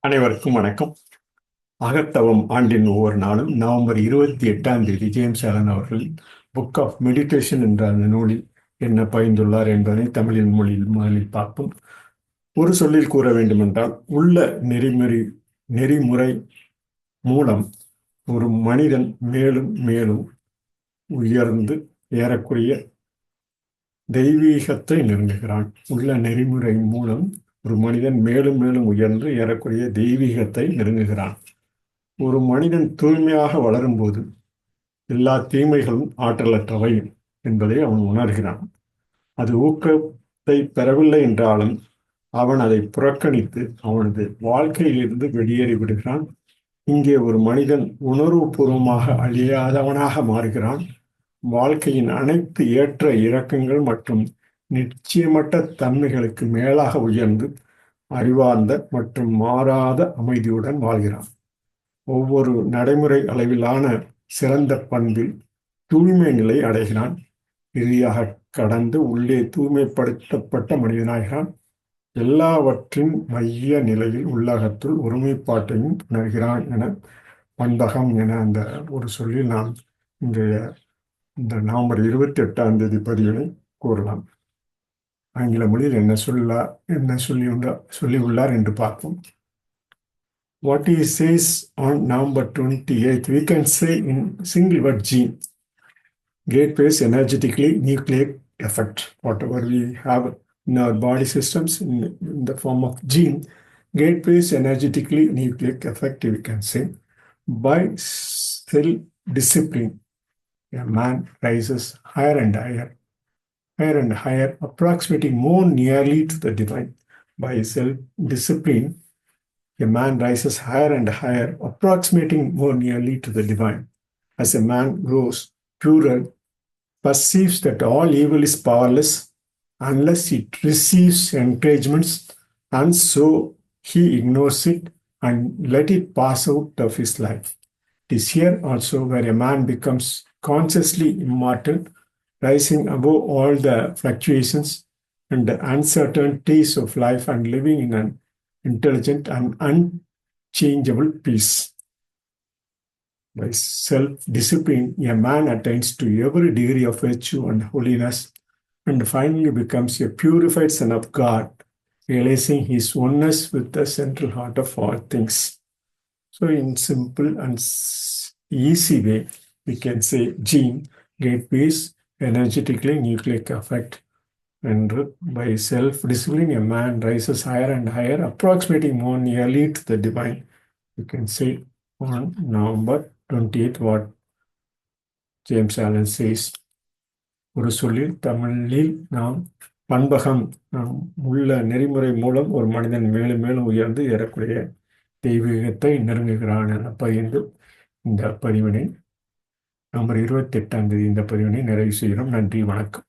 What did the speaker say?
அனைவருக்கும் வணக்கம். அகத்தவம் ஆண்டின் ஒவ்வொரு நாளும் நவம்பர் 28 ஜேம்ஸ் ஆலன் அவர்கள் புக் ஆஃப் மெடிடேஷன் என்ற அந்த நூலில் என்ன பகிர்ந்துள்ளார் என்பதை தமிழின் மொழியில் முதலில் பார்ப்போம். ஒரு சொல்லில் கூற வேண்டுமென்றால், உள்ள நெறிமுறை மூலம் ஒரு மனிதன் மேலும் மேலும் உயர்ந்து ஏறக்குறைய தெய்வீகத்தை நெருங்குகிறான். உள்ள நெறிமுறை மூலம் ஒரு மனிதன் மேலும் மேலும் உயர்ந்து ஏறக்குறைய தெய்வீகத்தை நெருங்குகிறான். ஒரு மனிதன் தூய்மையாக வளரும்போது எல்லா தீமைகளும் ஆற்றலற்றவை என்பதை அவன் உணர்கிறான். அது ஊக்கத்தை பெறவில்லை என்றாலும் அவன் அதை புறக்கணித்து அவனது வாழ்க்கையிலிருந்து வெளியேறி விடுகிறான். இங்கே ஒரு மனிதன் உணர்வுபூர்வமாக அழியாதவனாக மாறுகிறான். வாழ்க்கையின் அனைத்து ஏற்ற இறக்கங்கள் மற்றும் நிச்சயமற்ற தன்மைகளுக்கு மேலாக உயர்ந்து அறிவார்ந்த மற்றும் மாறாத அமைதியுடன் வாழ்கிறான். ஒவ்வொரு நடைமுறை அளவிலான சிறந்த பண்பில் தூய்மை நிலை அடைகிறான். இறுதியாக கடந்து உள்ளே தூய்மைப்படுத்தப்பட்ட மனிதனாகிறான். எல்லாவற்றின் மைய நிலையில் உள்ளகத்துள் ஒருமைப்பாட்டையும் உணர்கிறான் என பண்பகம் என அந்த ஒரு சொல்லில் நாம் இன்றைய இந்த நவம்பர் 28 பதிவினை கூறலாம். ஆங்கில மொழியில் என்ன சொல்லியுள்ளார் என்று பார்ப்போம். What he says on November 28th, we can say in single word gene. Great phase energetically nucleic effect. Whatever we have in our body systems in the form of gene, great phase energetically nucleic effect, we can say. By self-discipline, a man rises higher and higher, approximating more nearly to the divine. By self-discipline, a man rises higher and higher, approximating more nearly to the divine. As a man grows purer, perceives that all evil is powerless unless it receives encouragements, and so he ignores it and let it pass out of his life. It is here also where a man becomes consciously immortal, rising above all the fluctuations and the uncertainties of life and living in an intelligent and unchangeable peace. By self-discipline, a man attains to every degree of virtue and holiness and finally becomes a purified son of God, realizing his oneness with the central heart of all things. So in simple and easy way, we can say gene, great peace, energetically nucleic effect. And by self-discipline, a man rises higher and higher, approximating more nearly to the divine. You can say on November 28th what James Allen says. ஒரு சொல்லில் தமிழில் நாம் பண்பகம் உள்ள நெறிமுறை மூலம் ஒரு மனிதன் மேலும் மேலும் உயர்ந்து ஏறக்குறைய தெய்வீகத்தை நெருங்குகிறான் என பகிர்ந்து இந்த பதிவினை நவம்பர் 28 இந்த பதிவினை நிறைவு செய்கிறோம். நன்றி, வணக்கம்.